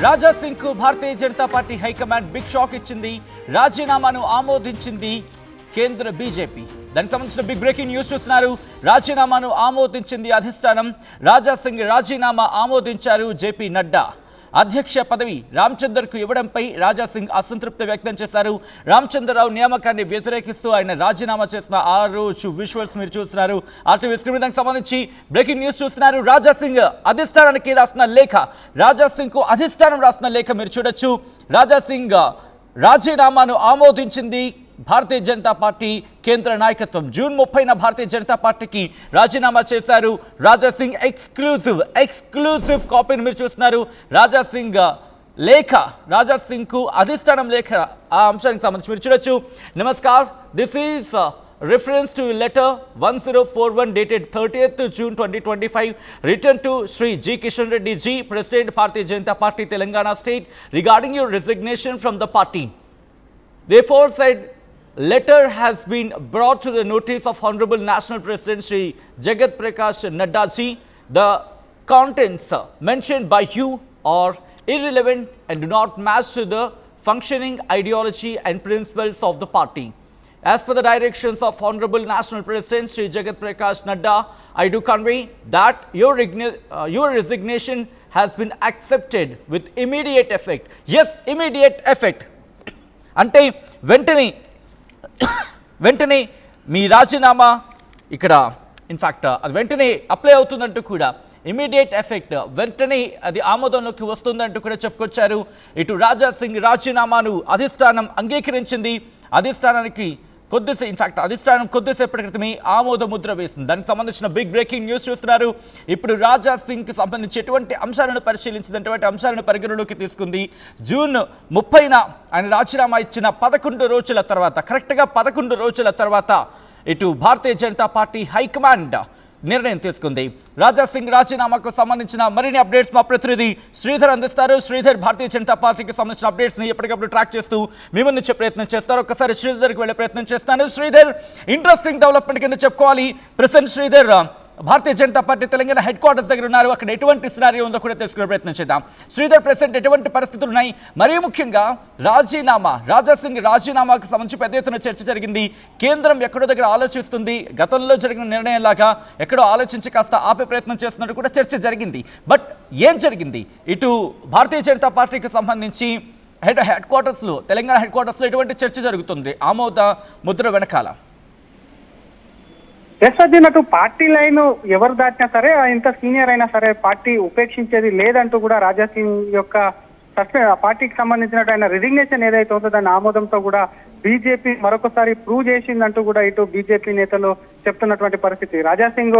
రాజా సింగ్ కు Bharatiya Janata Party high command big shock ఇచ్చింది. రాజీనామాను ఆమోదించింది కేంద్ర బీజేపీ. దానికి సంబంధించిన బిగ్ బ్రేకింగ్ న్యూస్ చూస్తున్నారు. రాజీనామాను ఆమోదించింది అధిష్టానం. రాజా సింగ్ రాజీనామా ఆమోదించారు జేపీ నడ్డా. అధ్యక్ష పదవి రామచందర్కు ఇవ్వడంపై రాజా సింగ్ అసంతృప్తి వ్యక్తం చేశారు. రామచంద్రరావు నియామకాన్ని వ్యతిరేకిస్తూ ఆయన రాజీనామా చేసిన ఆ రోజు విజువల్స్ మీరు చూస్తున్నారు. ఆర్టీవీ స్క్రీన్ దానికి సంబంధించి బ్రేకింగ్ న్యూస్ చూస్తున్నారు. రాజా సింగ్ అధిష్టానానికి రాసిన లేఖ, రాజా సింగ్ కు అధిష్టానం రాసిన లేఖ మీరు చూడొచ్చు. రాజా సింగ్ రాజీనామాను ఆమోదించింది భారతీయ జనతా పార్టీ కేంద్ర నాయకత్వం. జూన్ 30న భారతీయ జనతా పార్టీకి రాజీనామా చేశారు రాజా సింగ్. ఎక్స్క్లూసివ్ కాపీని మీరు చూస్తున్నారు. రాజా సింగ్ లేఖ, రాజా సింగ్ కు అధిష్టానం లేఖ, ఆ అంశానికి సంబంధించి మీరు చూడొచ్చు. Namaskar, this is reference to letter 1041 dated 30th June 2025 written to Sri G. Kishan Reddy Ji, President Bharatiya Janata Party Telangana State, regarding your resignation from the party. Therefore said letter has been brought to the notice of Honorable National President Sri Jagat Prakash Nadda Ji. The contents mentioned by you are irrelevant and do not match to the functioning ideology and principles of the party. As per the directions of Honorable National President Sri Jagat Prakash Nadda, I do convey that your resignation has been accepted with immediate effect. Yes, immediate effect. అంటే వెంటనే మీ రాజీనామా ఇక్కడ in fact అది వెంటనే apply అవుతుందంటూ కూడా, immediate effect, వెంటనే అది ఆమోదంలోకి వస్తుందంటూ కూడా చెప్పుకొచ్చారు. ఇటు రాజా సింగ్ రాజీనామాను అధిష్టానం అంగీకరించింది. అధిష్టానానికి అధిష్టానం కొద్దిసేపటి క్రితమే ఆమోద ముద్ర వేసింది. దానికి సంబంధించిన బిగ్ బ్రేకింగ్ న్యూస్ చూస్తున్నారు. ఇప్పుడు రాజా సింగ్కి సంబంధించి ఎటువంటి అంశాలను పరిశీలించినటువంటి అంశాలను పరిగణలోకి తీసుకుంది. జూన్ 30న ఆయన రాజీనామా ఇచ్చిన 11 రోజుల తర్వాత, కరెక్ట్గా 11 రోజుల తర్వాత ఇటు భారతీయ జనతా పార్టీ హైకమాండ్ నిర్ణయం తీసుకుంది. రాజా సింగ్ రాజీనామాకు సంబంధించిన మరిన్ని అప్డేట్స్ మా ప్రతినిధి శ్రీధర్ అందిస్తారు. శ్రీధర్, భారతీయ జనతా పార్టీకి సంబంధించిన అప్డేట్స్ని ఎప్పటికప్పుడు ట్రాక్ చేస్తూ మీ ముందు ప్రయత్నం చేస్తారు. ఒక్కసారి శ్రీధర్కి వెళ్ళే ప్రయత్నం చేస్తాను. శ్రీధర్, ఇంట్రెస్టింగ్ డెవలప్మెంట్ కింద చెప్పుకోవాలి. President Sridhar Bharatiya Janata party Telangana headquarters దగ్గర ఉన్నారు. అక్కడ ఎటువంటి సినారియో ఉందో కూడా తెలుసుకునే ప్రయత్నం చేద్దాం. శ్రీధర్, ప్రెసిడెంట్ ఎటువంటి పరిస్థితులు ఉన్నాయి? మరీ ముఖ్యంగా రాజా సింగ్ రాజీనామాకు సంబంధించి పెద్ద ఎత్తున చర్చ జరిగింది. కేంద్రం ఎక్కడో దగ్గర ఆలోచిస్తుంది. గతంలో జరిగిన నిర్ణయంలాగా ఎక్కడో ఆలోచించి కాస్త ఆపే ప్రయత్నం చేస్తున్నట్టు కూడా చర్చ జరిగింది. బట్ ఏం జరిగింది? ఇటు భారతీయ జనతా పార్టీకి సంబంధించి హెడ్ క్వార్టర్స్లో, తెలంగాణ హెడ్ క్వార్టర్స్లో ఎటువంటి చర్చ జరుగుతుంది ఆమోద ముద్ర వెనకాల? అటు పార్టీ లైన్ ఎవరు దాటినా సరే, ఇంత సీనియర్ అయినా సరే పార్టీ ఉపేక్షించేది లేదంటూ కూడా రాజా సింగ్ యొక్క పార్టీకి సంబంధించినట్టు ఆయన రిజిగ్నేషన్ ఏదైతే ఉందో దాని ఆమోదంతో కూడా బీజేపీ మరొకసారి ప్రూవ్ చేసిందంటూ కూడా ఇటు బీజేపీ నేతలు చెప్తున్నటువంటి పరిస్థితి. రాజా సింగ్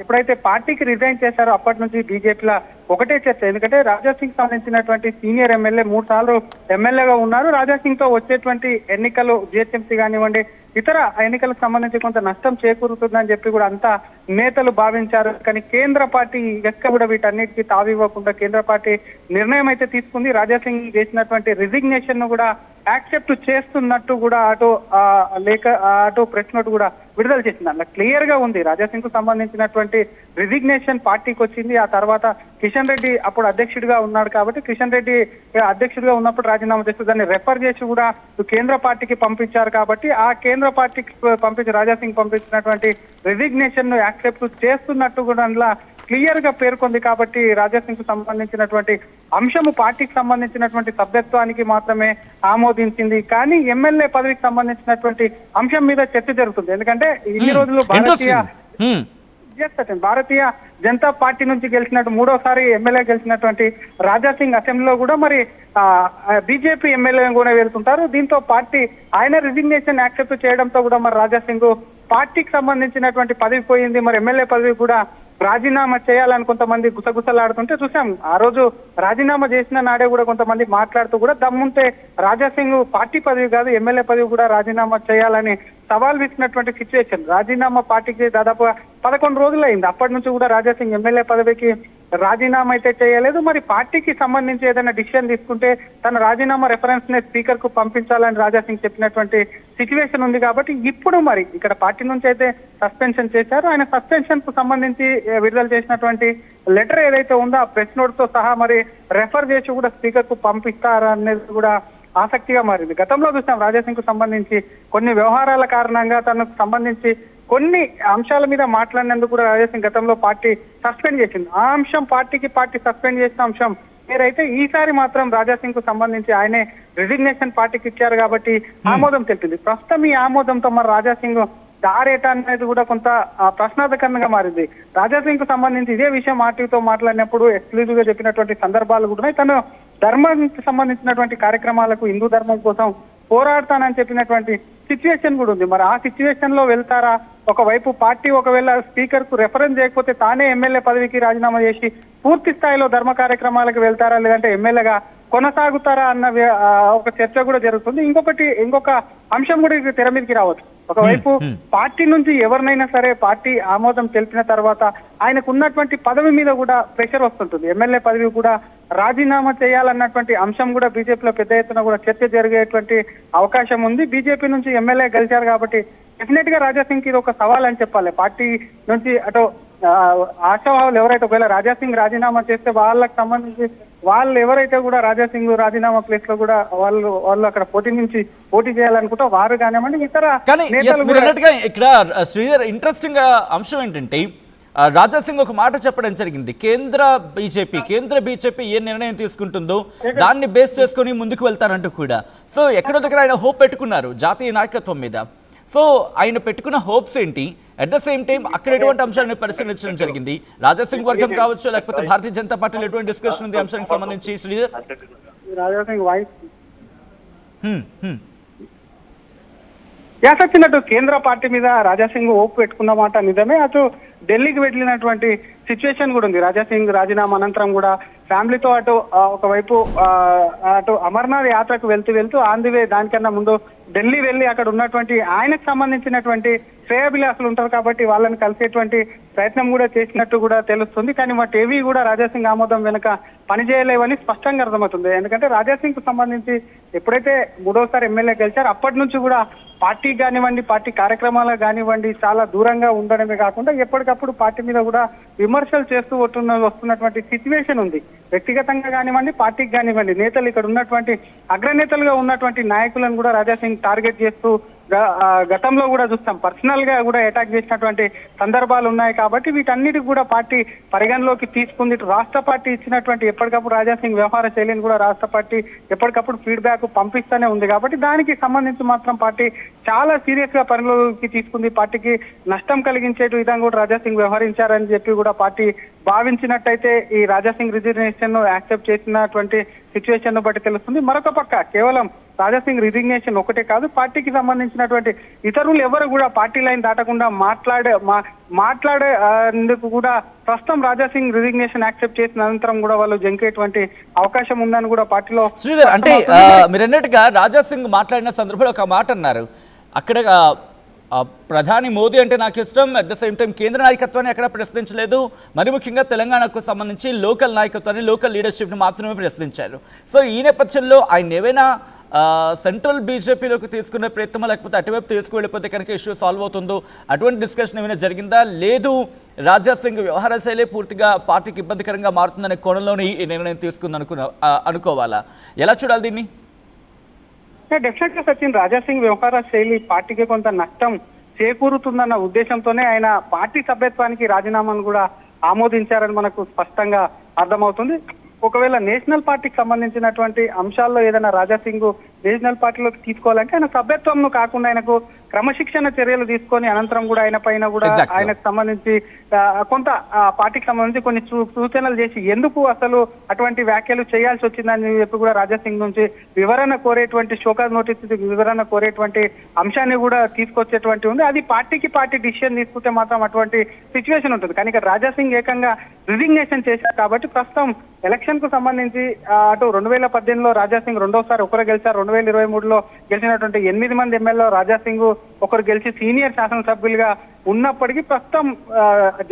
ఎప్పుడైతే పార్టీకి రిజైన్ చేశారో అప్పటి నుంచి బీజేపీలో ఒకటే చర్చ. ఎందుకంటే రాజా సింగ్ సంబంధించినటువంటి సీనియర్ ఎమ్మెల్యే 3 సార్లు ఎమ్మెల్యేగా ఉన్నారు. రాజా సింగ్ తో వచ్చేటువంటి ఎన్నికలు జిహెచ్ఎంసీ కానివ్వండి, ఇతర ఎన్నికలకు సంబంధించి కొంత నష్టం చేకూరుతుందని చెప్పి కూడా అంతా నేతలు భావించారు. కానీ కేంద్ర పార్టీ ఎక్క కూడా వీటన్నిటికీ తావివ్వకుండా కేంద్ర పార్టీ నిర్ణయం అయితే తీసుకుంది. రాజా సింగ్ చేసినటువంటి రిజిగ్నేషన్ ను కూడా యాక్సెప్ట్ చేస్తున్నట్టు కూడా అటు ప్రెస్ నోట్ కూడా విడుదల చేసింది. అలా క్లియర్ గా ఉంది. రాజా సింగ్ కు సంబంధించినటువంటి రిజిగ్నేషన్ పార్టీకి వచ్చింది. ఆ తర్వాత కిషన్ రెడ్డి అప్పుడు అధ్యక్షుడిగా ఉన్నాడు కాబట్టి కిషన్ రెడ్డి అధ్యక్షుడిగా ఉన్నప్పుడు రాజీనామా చేస్తూ దాన్ని రెఫర్ చేసి కూడా కేంద్ర పార్టీకి పంపించారు. కాబట్టి ఆ కేంద్ర పార్టీకి పంపించి రాజా సింగ్ పంపించినటువంటి రిజిగ్నేషన్ ను యాక్సెప్ట్ చేస్తున్నట్టు కూడా అందులో క్లియర్ గా పేర్కొంది. కాబట్టి రాజా సింగ్ కు సంబంధించినటువంటి అంశము పార్టీకి సంబంధించినటువంటి సభ్యత్వానికి మాత్రమే ఆమోదించింది. కానీ ఎమ్మెల్యే పదవికి సంబంధించినటువంటి అంశం మీద చర్చ జరుగుతుంది. ఎందుకంటే ఇన్ని రోజులు భారతీయ జనతా పార్టీ నుంచి గెలిచినట్టు 3వసారి ఎమ్మెల్యే గెలిచినటువంటి రాజా సింగ్ అసెంబ్లీలో కూడా మరి బీజేపీ ఎమ్మెల్యే కూడా వెళ్తుంటారు. దీంతో పార్టీ ఆయన రిజిగ్నేషన్ యాక్సెప్ట్ చేయడంతో కూడా మరి రాజా సింగ్ పార్టీకి సంబంధించినటువంటి పదవి పోయింది. మరి ఎమ్మెల్యే పదవి కూడా రాజీనామా చేయాలని కొంతమంది గుసగుసలాడుతుంటే చూసాం. ఆ రోజు రాజీనామా చేసిన నాడే కూడా కొంతమంది మాట్లాడుతూ కూడా దమ్ముంటే రాజా సింగ్ పార్టీ పదవి కాదు ఎమ్మెల్యే పదవి కూడా రాజీనామా చేయాలని సవాల్ విసినటువంటి సిచ్యువేషన్. రాజీనామా పార్టీకి దాదాపుగా 11 రోజులు అయింది. అప్పటి నుంచి కూడా రాజా సింగ్ ఎమ్మెల్యే పదవికి రాజీనామా అయితే చేయలేదు. మరి పార్టీకి సంబంధించి ఏదైనా డిసిషన్ తీసుకుంటే తన రాజీనామా రెఫరెన్స్ ని స్పీకర్ కు పంపించాలని రాజాసింగ్ చెప్పినటువంటి సిచ్యువేషన్ ఉంది. కాబట్టి ఇప్పుడు మరి ఇక్కడ పార్టీ నుంచి అయితే సస్పెన్షన్ చేశారు. ఆయన సస్పెన్షన్ కు సంబంధించి విడుదల చేసినటువంటి లెటర్ ఏదైతే ఉందో ఆ ప్రెస్ నోట్ తో సహా మరి రెఫర్ చేసి కూడా స్పీకర్ కు పంపిస్తారనేది కూడా ఆసక్తిగా మారింది. గతంలో చూసాం రాజాసింగ్ కు సంబంధించి కొన్ని వ్యవహారాల కారణంగా తనకు సంబంధించి కొన్ని అంశాల మీద మాట్లాడినందుకు కూడా రాజాసింగ్ గతంలో పార్టీ సస్పెండ్ చేసింది. ఆ అంశం పార్టీ సస్పెండ్ చేసిన అంశం మీరైతే ఈసారి మాత్రం రాజాసింగ్ కు సంబంధించి ఆయనే రిజిగ్నేషన్ పార్టీకి ఇచ్చారు కాబట్టి ఆమోదం తెలిపింది. ప్రస్తుతం ఈ ఆమోదంతో మరి రాజాసింగ్ దారేట అనేది కూడా కొంత ప్రశ్నార్థకరంగా మారింది. రాజాసింగ్ కు సంబంధించి ఇదే విషయం ఆర్టీతో మాట్లాడినప్పుడు ఎక్స్క్లూజివ్ గా చెప్పినటువంటి సందర్భాలు కూడా ఉన్నాయి. తను ధర్మానికి సంబంధించినటువంటి కార్యక్రమాలకు హిందూ ధర్మం కోసం పోరాడతానని చెప్పినటువంటి సిచ్యువేషన్ కూడా ఉంది. మరి ఆ సిచ్యువేషన్ లో వెళ్తారా? ఒకవైపు పార్టీ ఒకవేళ స్పీకర్ కు రెఫరెన్స్ చేయకపోతే తానే ఎమ్మెల్యే పదవికి రాజీనామా చేసి పూర్తి స్థాయిలో ధర్మ కార్యక్రమాలకు వెళ్తారా, లేదంటే ఎమ్మెల్యేగా కొనసాగుతారా అన్న ఒక చర్చ కూడా జరుగుతుంది. ఇంకొక అంశం కూడా ఇది తెర మీదకి రావచ్చు. ఒకవైపు పార్టీ నుంచి ఎవరినైనా సరే పార్టీ ఆమోదం తెలిపిన తర్వాత ఆయనకు ఉన్నటువంటి పదవి మీద కూడా ప్రెషర్ వస్తుంటుంది. ఎమ్మెల్యే పదవి కూడా రాజీనామా చేయాలన్నటువంటి అంశం కూడా బీజేపీలో పెద్ద ఎత్తున కూడా చర్చ జరిగేటువంటి అవకాశం ఉంది. బీజేపీ నుంచి ఎమ్మెల్యే గెలిచారు కాబట్టి డెఫినెట్ గా రాజాసింగ్ ఇది ఒక సవాల్ అని చెప్పాలి. పార్టీ నుంచి అటు ఆశావాహులు ఎవరైతే ఒకవేళ రాజాసింగ్ రాజీనామా చేస్తే వాళ్ళకి సంబంధించి వాళ్ళు ఎవరైతే కూడా రాజాసింగ్ రాజీనామా ప్లేస్ లో కూడా వాళ్ళు అక్కడ పోటీ చేయాలనుకుంటే వారు కానివ్వండి ఇతర ఇక్కడ శ్రీధర్ ఇంట్రెస్టింగ్ అంశం ఏంటంటే రాజాసింగ్ ఒక మాట చెప్పడం జరిగింది. కేంద్ర బీజేపీ ఏ నిర్ణయం తీసుకుంటుందో దాన్ని బేస్ చేసుకుని ముందుకు వెళ్తారంటూ కూడా. సో ఎక్కడో దగ్గర ఆయన హోప్ పెట్టుకున్నారు జాతీయ నాయకత్వం మీద. సో ఆయన పెట్టుకున్న హోప్స్ ఏంటి? అట్ ద సేమ్ టైం అక్కడ ఎటువంటి అంశాలను పరిశీలించడం జరిగింది? రాజాసింగ్ వర్గం కావచ్చు, లేకపోతే భారతీయ జనతా పార్టీలో ఎటువంటి డిస్కషన్ ఉంది అంశానికి సంబంధించి శ్రీధర్? రాజాసింగ్ వాయిస్ యాసొచ్చినట్టు కేంద్ర పార్టీ మీద రాజాసింగ్ ఓపు పెట్టుకున్న మాట నిజమే. అటు ఢిల్లీకి వెళ్ళినటువంటి సిచ్యువేషన్ కూడా ఉంది. రాజాసింగ్ రాజీనామా అనంతరం కూడా ఫ్యామిలీతో అటు ఒకవైపు అటు అమర్నాథ్ యాత్రకు వెళ్తూ ఆన్ ది వే దానికన్నా ముందు ఢిల్లీ వెళ్ళి అక్కడ ఉన్నటువంటి ఆయనకు సంబంధించినటువంటి శ్రేయాభిలాసులు ఉంటారు కాబట్టి వాళ్ళని కలిసేటువంటి ప్రయత్నం కూడా చేసినట్టు కూడా తెలుస్తుంది. కానీ వాటి ఏవి కూడా రాజాసింగ్ ఆమోదం వెనుక పనిచేయలేవని స్పష్టంగా అర్థమవుతుంది. ఎందుకంటే రాజాసింగ్ కు సంబంధించి ఎప్పుడైతే 3వసారి ఎమ్మెల్యే గెలిచారో అప్పటి నుంచి కూడా పార్టీకి కానివ్వండి, పార్టీ కార్యక్రమాలకు కానివ్వండి చాలా దూరంగా ఉండడమే కాకుండా ఎప్పటికప్పుడు పార్టీ మీద కూడా విమర్శలు చేస్తూ వస్తున్నటువంటి సిచ్యువేషన్ ఉంది. వ్యక్తిగతంగా కానివ్వండి, పార్టీకి కానివ్వండి, నేతలు ఇక్కడ ఉన్నటువంటి అగ్రనేతలుగా ఉన్నటువంటి నాయకులను కూడా రాజాసింగ్ టార్గెట్ చేస్తూ గతంలో కూడా చూస్తాం పర్సనల్ గా కూడా అటాక్ చేసినటువంటి సందర్భాలు ఉన్నాయి. కాబట్టి వీటన్నిటికి కూడా పార్టీ పరిగణలోకి తీసుకుంది. రాష్ట్ర పార్టీ ఇచ్చినటువంటి ఎప్పటికప్పుడు రాజాసింగ్ వ్యవహార శైలిని కూడా రాష్ట్ర పార్టీ ఎప్పటికప్పుడు ఫీడ్బ్యాక్ పంపిస్తూనే ఉంది. కాబట్టి దానికి సంబంధించి మాత్రం పార్టీ చాలా సీరియస్ గా పరిగణలోకి తీసుకుంది. పార్టీకి నష్టం కలిగించే విధంగా కూడా రాజాసింగ్ వ్యవహరించారని చెప్పి కూడా పార్టీ భావించినట్టయితే ఈ రాజాసింగ్ రిజిగ్నేషన్ ను యాక్సెప్ట్ చేసినటువంటి సిచ్యువేషన్ ను బట్టి తెలుస్తుంది. మరొక పక్క కేవలం రాజాసింగ్ రిజిగ్నేషన్ ఒకటే కాదు, పార్టీకి సంబంధించినటువంటి ఇతరులు ఎవరు కూడా పార్టీ లైన్ దాటకుండా మాట్లాడేందుకు కూడా ప్రస్తుతం రాజాసింగ్ రిజిగ్నేషన్ యాక్సెప్ట్ చేసిన అనంతరం కూడా వాళ్ళు జంకేటువంటి అవకాశం ఉందని కూడా పార్టీలో శ్రీధర్ అంటే మీరు అన్నట్టుగా రాజాసింగ్ మాట్లాడిన సందర్భంలో ఒక మాట అన్నారు. అక్కడ ప్రధాని మోదీ అంటే నాకు ఇష్టం, అట్ ద సేమ్ టైం కేంద్ర నాయకత్వాన్ని ఎక్కడ ప్రశ్నించలేదు, మరి ముఖ్యంగా తెలంగాణకు సంబంధించి లోకల్ నాయకత్వాన్ని, లోకల్ లీడర్షిప్ని మాత్రమే ప్రశ్నించారు. సో ఈ నేపథ్యంలో ఆయన ఏవైనా సెంట్రల్ బీజేపీలోకి తీసుకునే ప్రయత్నం లేకపోతే అటువైపు తీసుకువెళ్ళిపోతే కనుక ఇష్యూ సాల్వ్ అవుతుందో అటువంటి డిస్కషన్ ఏమైనా జరిగిందా? లేదు రాజాసింగ్ వ్యవహార శైలి పూర్తిగా పార్టీకి ఇబ్బందికరంగా మారుతుందనే కోణంలోనే ఈ నిర్ణయం తీసుకుంది అనుకోవాలా? ఎలా చూడాలి దీన్ని? డెఫినెట్ గా సచిన్, రాజాసింగ్ వ్యవహార శైలి పార్టీకి కొంత నష్టం చేకూరుతుందన్న ఉద్దేశంతోనే ఆయన పార్టీ సభ్యత్వానికి రాజీనామాను కూడా ఆమోదించారని మనకు స్పష్టంగా అర్థమవుతుంది. ఒకవేళ నేషనల్ పార్టీకి సంబంధించినటువంటి అంశాల్లో ఏదైనా రాజాసింగ్ నేషనల్ పార్టీలోకి తీసుకోవాలంటే ఆయన సభ్యత్వం కాకుండా ఆయనకు క్రమశిక్షణ చర్యలు తీసుకొని అనంతరం కూడా ఆయన పైన కూడా ఆయనకు సంబంధించి కొంత పార్టీకి సంబంధించి కొన్ని సూచనలు చేసి ఎందుకు అసలు అటువంటి వ్యాఖ్యలు చేయాల్సి వచ్చిందని చెప్పి కూడా రాజాసింగ్ నుంచి వివరణ కోరేటువంటి షోకాజ్ నోటీస్ వివరణ కోరేటువంటి అంశాన్ని కూడా తీసుకొచ్చేటువంటి ఉంది. అది పార్టీ డిసిషన్ తీసుకుంటే మాత్రం అటువంటి సిచ్యువేషన్ ఉంటుంది. కానీ ఇక్కడ రాజాసింగ్ ఏకంగా రిజిగ్నేషన్ చేశారు కాబట్టి ప్రస్తుతం ఎలక్షన్ కు సంబంధించి అటు 2018లో రాజాసింగ్ 2వసారి ఒకరు గెలిచారు, 2023లో గెలిచినటువంటి 8 మంది ఎమ్మెల్యే రాజాసింగ్ ఒకరు గెలిచి సీనియర్ శాసనసభ్యులుగా ఉన్నప్పటికీ ప్రస్తుతం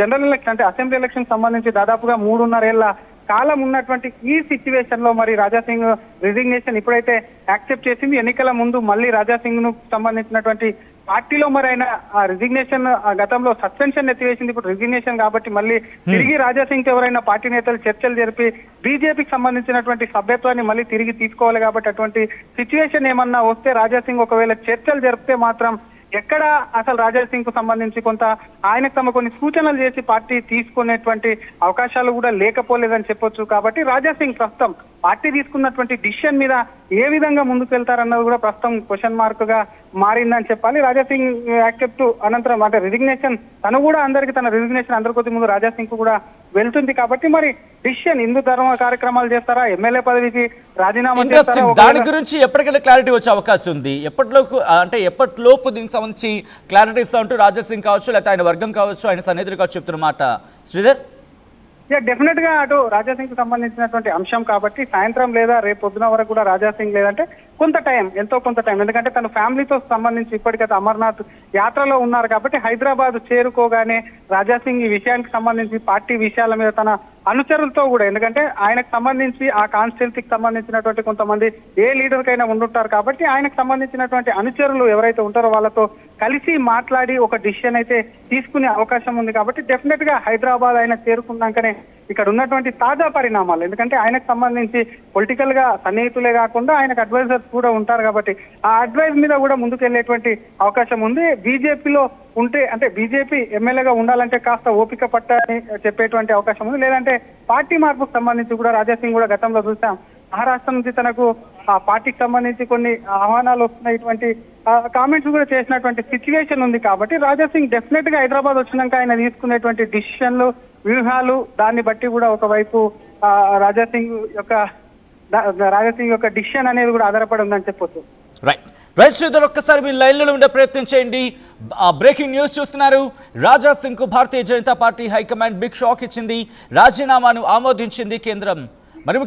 జనరల్ ఎలక్షన్ అంటే అసెంబ్లీ ఎలక్షన్ సంబంధించి దాదాపుగా 3.5 ఏళ్ల కాలం ఉన్నటువంటి ఈ సిచ్యువేషన్ లో మరి రాజాసింగ్ రిజిగ్నేషన్ ఇప్పుడైతే యాక్సెప్ట్ చేసింది. ఎన్నికల ముందు మళ్ళీ రాజాసింగ్ ను సంబంధించినటువంటి పార్టీలో మరి ఆయన రిజిగ్నేషన్ గతంలో సస్పెన్షన్ ఎత్తివేసింది, ఇప్పుడు రిజిగ్నేషన్ కాబట్టి మళ్ళీ తిరిగి రాజాసింగ్ ఎవరైనా పార్టీ నేతలు చర్చలు జరిపి బీజేపీకి సంబంధించినటువంటి సభ్యత్వాన్ని మళ్ళీ తిరిగి తీసుకోవాలి కాబట్టి అటువంటి సిచ్యువేషన్ ఏమన్నా వస్తే రాజాసింగ్ ఒకవేళ చర్చలు జరిపితే మాత్రం ఎక్కడ అసలు రాజాసింగ్ కు సంబంధించి కొంత ఆయనకు తమ కొన్ని సూచనలు చేసి పార్టీ తీసుకునేటువంటి అవకాశాలు కూడా లేకపోలేదని చెప్పొచ్చు. కాబట్టి రాజాసింగ్ ప్రస్తుతం పార్టీ తీసుకున్నటువంటి డిసిషన్ మీద ఏ విధంగా ముందుకు వెళ్తారన్నది కూడా ప్రస్తుతం క్వశ్చన్ మార్క్ గా మారిందని చెప్పాలి. రాజాసింగ్ యాక్సెప్ట్ అనంతరం అంటే రిజిగ్నేషన్ తను కూడా అందరికి తన రిజిగ్నేషన్ అందరి కొద్ది ముందు రాజాసింగ్ కు కూడా వెళ్తుంది కాబట్టి మరి డిసిషన్ హిందూ ధర్మ కార్యక్రమాలు చేస్తారా, ఎమ్మెల్యే పదవికి రాజీనామా చేస్తారా, దాని గురించి ఎప్పటికైనా క్లారిటీ వచ్చే అవకాశం ఉంది. ఎప్పటిలోపు దీనికి సంబంధించి క్లారిటీ ఇస్తా ఉంటూ రాజాసింగ్ కావచ్చు లేకపోతే ఆయన వర్గం కావచ్చు ఆయన సన్నిధులు కావచ్చు చెప్తున్నమాట. శ్రీధర్, డెఫినెట్ గా అటు రాజాసింగ్ కు సంబంధించినటువంటి అంశం కాబట్టి సాయంత్రం లేదా రేపు పొద్దున వరకు కూడా రాజాసింగ్ లేదంటే ఎంతో కొంత టైం ఎందుకంటే తన ఫ్యామిలీతో సంబంధించి ఇప్పటికైతే అమర్నాథ్ యాత్రలో ఉన్నారు కాబట్టి హైదరాబాద్ చేరుకోగానే రాజాసింగ్ ఈ విషయానికి సంబంధించి పార్టీ విషయాల మీద తన అనుచరులతో కూడా ఎందుకంటే ఆయనకు సంబంధించి ఆ కాన్స్టిట్యున్సీకి సంబంధించినటువంటి కొంతమంది ఏ లీడర్ కైనా ఉండుంటారు కాబట్టి ఆయనకు సంబంధించినటువంటి అనుచరులు ఎవరైతే ఉంటారో వాళ్ళతో కలిసి మాట్లాడి ఒక డిసిషన్ అయితే తీసుకునే అవకాశం ఉంది. కాబట్టి డెఫినెట్ గా హైదరాబాద్ ఆయన చేరుకున్నాకనే ఇక్కడ ఉన్నటువంటి తాజా పరిణామాలు ఎందుకంటే ఆయనకు సంబంధించి పొలిటికల్ గా సన్నిహితులే కాకుండా ఆయనకు అడ్వైజర్స్ కూడా ఉంటారు కాబట్టి ఆ అడ్వైజ్ మీద కూడా ముందుకెళ్లేటువంటి అవకాశం ఉంది. బీజేపీలో ఉంటే అంటే బీజేపీ ఎమ్మెల్యేగా ఉండాలంటే కాస్త ఓపిక పట్టని చెప్పేటువంటి అవకాశం ఉంది. లేదంటే పార్టీ మార్పుకు సంబంధించి కూడా రాజాసింగ్ కూడా గతంలో చూసాం మహారాష్ట్ర నుంచి తనకు ఆ పార్టీకి సంబంధించి కొన్ని ఆహ్వానాలు వస్తున్నటువంటి కామెంట్స్ కూడా చేసినటువంటి సిచ్యువేషన్ ఉంది. కాబట్టి రాజాసింగ్ డెఫినెట్ గా హైదరాబాద్ వచ్చినాక ఆయన తీసుకునేటువంటి డిసిషన్లు వ్యూహాలు దాన్ని బట్టి కూడా ఒకవైపు రాజాసింగ్ యొక్క డిసిషన్ అనేది కూడా ఆధారపడి ఉందని చెప్పొచ్చు. రైట్ శ్రీధర్, ఒక్కసారి మీ లైన్లో ఉండే ప్రయత్నం చేయండి. బ్రేకింగ్ న్యూస్ చూస్తున్నారు. రాజాసింగ్ కు Bharatiya Janata Party high command big shock ఇచ్చింది. రాజీనామాను ఆమోదించింది కేంద్రం, మరి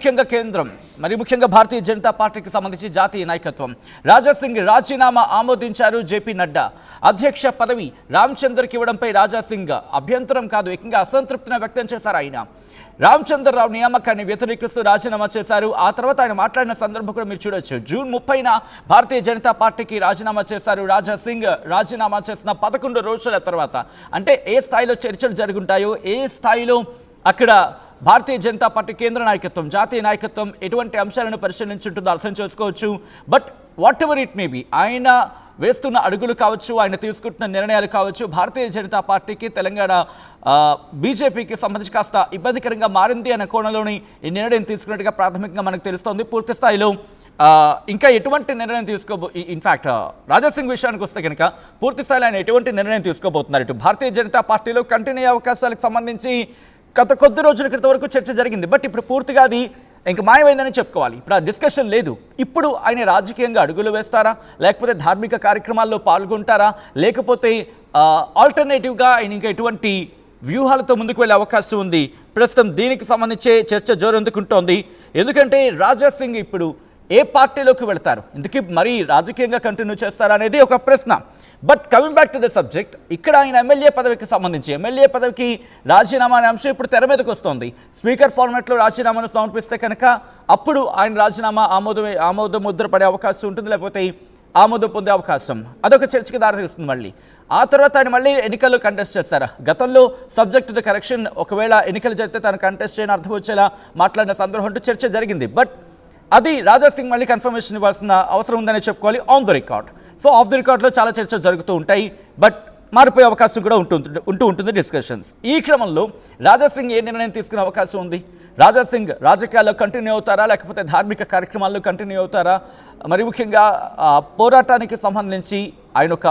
ముఖ్యంగా భారతీయ జనతా పార్టీకి సంబంధించి జాతీయ నాయకత్వం. రాజాసింగ్ రాజీనామా ఆమోదించారు. జేపీ నడ్డా అధ్యక్ష పదవి రామచందర్కి ఇవ్వడంపై రాజాసింగ్ అభ్యంతరం కాదు, ఏకంగా అసంతృప్తిని వ్యక్తం చేశారు. ఆయన రామచంద్రరావు నియామకాన్ని వ్యతిరేకిస్తూ రాజీనామా చేశారు. ఆ తర్వాత ఆయన మాట్లాడిన సందర్భం కూడా మీరు చూడొచ్చు. జూన్ 30న భారతీయ జనతా పార్టీకి రాజీనామా చేశారు రాజాసింగ్. రాజీనామా చేసిన 11 రోజుల తర్వాత అంటే ఏ స్థాయిలో చర్చలు జరుగుంటాయో, ఏ స్థాయిలో అక్కడ భారతీయ జనతా పార్టీ కేంద్ర నాయకత్వం జాతీయ నాయకత్వం ఎటువంటి అంశాలను పరిశీలించుంటుందో అర్థం చేసుకోవచ్చు. But what ever it may be, ఆయన వేస్తున్న అడుగులు కావచ్చు, ఆయన తీసుకుంటున్న నిర్ణయాలు కావచ్చు, భారతీయ జనతా పార్టీకి తెలంగాణ బీజేపీకి సంబంధించి కాస్త ఇబ్బందికరంగా మారింది అనే కోణంలోని ఈ నిర్ణయం తీసుకున్నట్టుగా ప్రాథమికంగా మనకు తెలుస్తోంది. పూర్తి స్థాయిలో ఇంకా ఎటువంటి నిర్ణయం ఇన్ఫ్యాక్ట్ రాజాసింగ్ విషయానికి వస్తే కనుక పూర్తి స్థాయిలో ఆయన ఎటువంటి నిర్ణయం తీసుకోబోతున్నారు. ఇటు భారతీయ జనతా పార్టీలో కంటిన్యూ అవకాశాలకు సంబంధించి గత కొద్ది రోజుల క్రితం వరకు చర్చ జరిగింది. బట్ ఇప్పుడు పూర్తిగా అది ఇంకా మాయమైందని చెప్పుకోవాలి. ఇప్పుడు ఆ డిస్కషన్ లేదు. ఇప్పుడు ఆయన రాజకీయంగా అడుగులు వేస్తారా, లేకపోతే ధార్మిక కార్యక్రమాల్లో పాల్గొంటారా, లేకపోతే ఆల్టర్నేటివ్గా ఆయన ఇంకా ఎటువంటి వ్యూహాలతో ముందుకు వెళ్ళే అవకాశం ఉంది. ప్రస్తుతం దీనికి సంబంధించే చర్చ జోరందుకుంటోంది. ఎందుకంటే రాజాసింగ్ ఇప్పుడు ఏ పార్టీలోకి వెళ్తారు, ఇందుకు మరీ రాజకీయంగా కంటిన్యూ చేస్తారా అనేది ఒక ప్రశ్న. But coming back to the subject, ఇక్కడ ఆయన ఎమ్మెల్యే పదవికి సంబంధించి ఎమ్మెల్యే పదవికి రాజీనామా అనే అంశం ఇప్పుడు తెర మీదకి వస్తుంది. స్పీకర్ ఫార్మాట్లో రాజీనామాను సమర్పిస్తే కనుక అప్పుడు ఆయన రాజీనామా ఆమోద ముద్ర పడే అవకాశం ఉంటుంది, లేకపోతే ఆమోదం పొందే అవకాశం. అదొక చర్చకి దారితీస్తుంది. మళ్ళీ ఆ తర్వాత ఆయన మళ్ళీ ఎన్నికల్లో కంటెస్ట్ చేస్తారా? గతంలో సబ్జెక్ట్ టు కరెక్షన్, ఒకవేళ ఎన్నికలు జరిగితే తను కంటెస్ట్ చేయని అర్థం వచ్చేలా మాట్లాడిన సందర్భం అంటూ చర్చ జరిగింది. బట్ అది రాజాసింగ్ మళ్ళీ కన్ఫర్మేషన్ ఇవ్వాల్సిన అవసరం ఉందనే చెప్పుకోవాలి. On the record. So off the రికార్డ్లో చాలా చర్చలు జరుగుతూ ఉంటాయి. బట్ మారిపోయే అవకాశం కూడా ఉంటుంది డిస్కషన్స్. ఈ క్రమంలో రాజాసింగ్ ఏ నిర్ణయం తీసుకునే అవకాశం ఉంది? రాజాసింగ్ రాజకీయాల్లో కంటిన్యూ అవుతారా, లేకపోతే ధార్మిక కార్యక్రమాల్లో కంటిన్యూ అవుతారా? మరి ముఖ్యంగా పోరాటానికి సంబంధించి ఆయన ఒక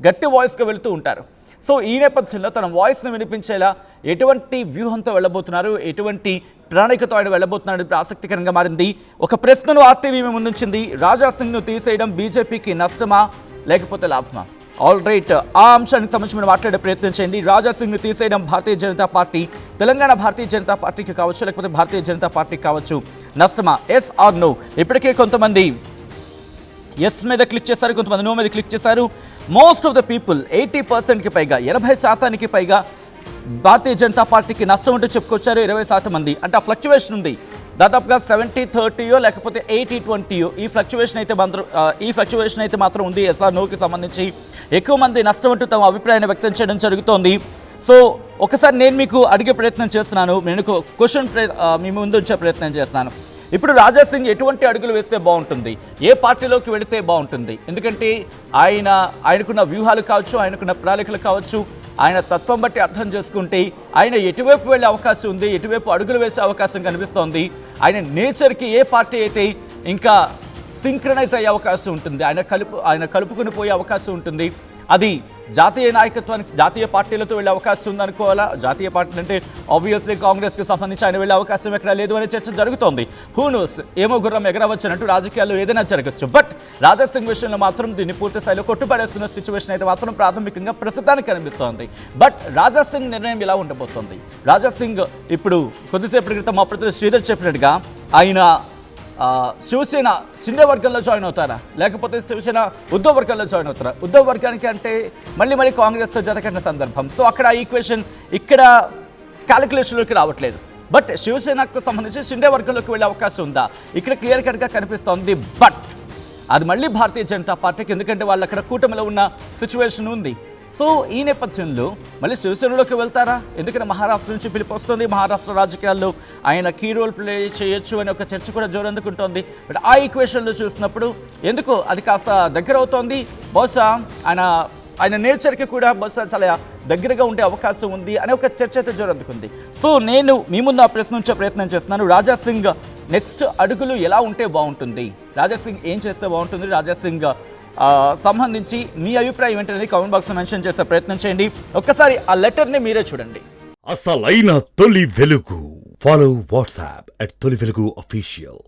గట్టి వాయిస్గా వెళుతూ ఉంటారు. సో ఈ నేపథ్యంలో తన వాయిస్ను వినిపించేలా ఎటువంటి వ్యూహంతో వెళ్ళబోతున్నారు, ఎటువంటి ప్రణాళికతో ఆయన వెళ్ళబోతున్నాడు ఇప్పుడు ఆసక్తికరంగా మారింది. ఒక ప్రశ్నను ఆర్టీవీ ముందుంచింది. రాజాసింగ్ను తీసేయడం బీజేపీకి నష్టమా లేకపోతే లాభమా? ఆల్ రైట్, ఆ అంశానికి సంబంధించి మనం మాట్లాడే ప్రయత్నం చేయండి. రాజాసింగ్ను తీసేయడం భారతీయ జనతా పార్టీ, తెలంగాణ భారతీయ జనతా పార్టీకి కావచ్చు, లేకపోతే భారతీయ జనతా పార్టీకి కావచ్చు నష్టమా? Yes or no? ఇప్పటికే కొంతమంది ఎస్ మీద క్లిక్ చేశారు, కొంతమంది నో మీద క్లిక్ చేశారు. మోస్ట్ ఆఫ్ ద పీపుల్ 80%కి పైగా 80% పైగా భారతీయ జనతా పార్టీకి నష్టం ఉంటూ చెప్పుకొచ్చారు. 20% మంది అంటే ఆ ఫ్లక్చువేషన్ ఉంది. దాదాపుగా 70-30 లేకపోతే 80-20 ఈ ఫ్లక్చువేషన్ అయితే మాత్రం ఉంది. ఎస్ఆర్ నోకి సంబంధించి ఎక్కువ మంది నష్టం ఉంటూ తమ అభిప్రాయాన్ని వ్యక్తం చేయడం జరుగుతోంది. సో ఒకసారి నేను మీకు అడిగే ప్రయత్నం చేస్తున్నాను, నేను క్వశ్చన్ మీ ముందు ఉంచే ప్రయత్నం చేస్తున్నాను. ఇప్పుడు రాజా సింగ్ ఎటువంటి అడుగులు వేస్తే బాగుంటుంది, ఏ పార్టీలోకి వెళితే బాగుంటుంది? ఎందుకంటే ఆయనకున్న వ్యూహాలు కావచ్చు, ఆయనకున్న ప్రణాళికలు కావచ్చు, ఆయన తత్వం బట్టి అర్థం చేసుకుంటే ఆయన ఎటువైపు వెళ్ళే అవకాశం ఉంది, ఎటువైపు అడుగులు వేసే అవకాశం కనిపిస్తోంది. ఆయన నేచర్కి ఏ పార్టీ అయితే ఇంకా సింక్రనైజ్ అయ్యే అవకాశం ఉంటుంది, ఆయన కలుపుకుని పోయే అవకాశం ఉంటుంది. అది జాతీయ నాయకత్వానికి, జాతీయ పార్టీలతో వెళ్ళే అవకాశం ఉందనుకోవాలా? జాతీయ పార్టీలు అంటే ఆబ్వియస్లీ కాంగ్రెస్కి సంబంధించి ఆయన వెళ్ళే అవకాశం ఎక్కడ లేదు అనే చర్చ జరుగుతోంది. హూనోస్, ఏమో గుర్రం ఎగరవచ్చినట్టు రాజకీయాల్లో ఏదైనా జరగచ్చు. బట్ రాజా సింగ్ విషయంలో మాత్రం దీన్ని పూర్తి స్థాయిలో కొట్టుపడేస్తున్న సిచ్యువేషన్ అయితే మాత్రం ప్రాథమికంగా ప్రస్తుతానికి కనిపిస్తోంది. బట్ రాజా సింగ్ నిర్ణయం ఇలా ఉండబోతోంది. రాజా సింగ్ ఇప్పుడు కొద్దిసేపటి క్రితం మా ప్రతినిధి శ్రీధర్ చెప్పినట్టుగా ఆయన శివసేన షిండే వర్గంలో జాయిన్ అవుతారా, లేకపోతే శివసేన ఉద్ధవ్ వర్గంలో జాయిన్ అవుతారా? ఉద్ధవ్ వర్గానికి అంటే మళ్ళీ కాంగ్రెస్తో జరగని సందర్భం. సో అక్కడ ఈక్వేషన్ ఇక్కడ క్యాలిక్యులేషన్లోకి రావట్లేదు. బట్ శివసేనకు సంబంధించి షిండే వర్గంలోకి వెళ్ళే అవకాశం ఉందా? ఇక్కడ క్లియర్ కట్గా కనిపిస్తోంది. బట్ అది మళ్ళీ భారతీయ జనతా పార్టీకి, ఎందుకంటే వాళ్ళు అక్కడ కూటమిలో ఉన్న సిచ్యువేషన్ ఉంది. సో ఈ నేపథ్యంలో మళ్ళీ శివసేనలోకి వెళ్తారా? ఎందుకంటే మహారాష్ట్ర నుంచి పిలుపు వస్తుంది, మహారాష్ట్ర రాజకీయాల్లో ఆయన కీ రోల్ ప్లే చేయొచ్చు అనే ఒక చర్చ కూడా జోరందుకుంటోంది. బట్ ఆ ఈక్వేషన్లో చూసినప్పుడు ఎందుకు అది కాస్త దగ్గర అవుతోంది. బహుశా ఆయన నేచర్కి కూడా బహుశా చాలా దగ్గరగా ఉండే అవకాశం ఉంది అనే ఒక చర్చ అయితే జోరందుకుంది. సో నేను మీ ముందు ఆ ప్రశ్న ఉంచే ప్రయత్నం చేస్తున్నాను. రాజా సింగ్ నెక్స్ట్ అడుగులు ఎలా ఉంటే బాగుంటుంది? రాజా సింగ్ ఏం చేస్తే బాగుంటుంది? రాజా సింగ్ సంబంధించి మీ అభిప్రాయం ఏంటనేది కామెంట్ బాక్స్లో మెన్షన్ చేసే ప్రయత్నం చేయండి. ఒక్కసారి ఆ లెటర్ని మీరే చూడండి. అసలైన తొలి వెలుగు. ఫాలో వాట్సాప్ @తొలి వెలుగు అఫీషియల్.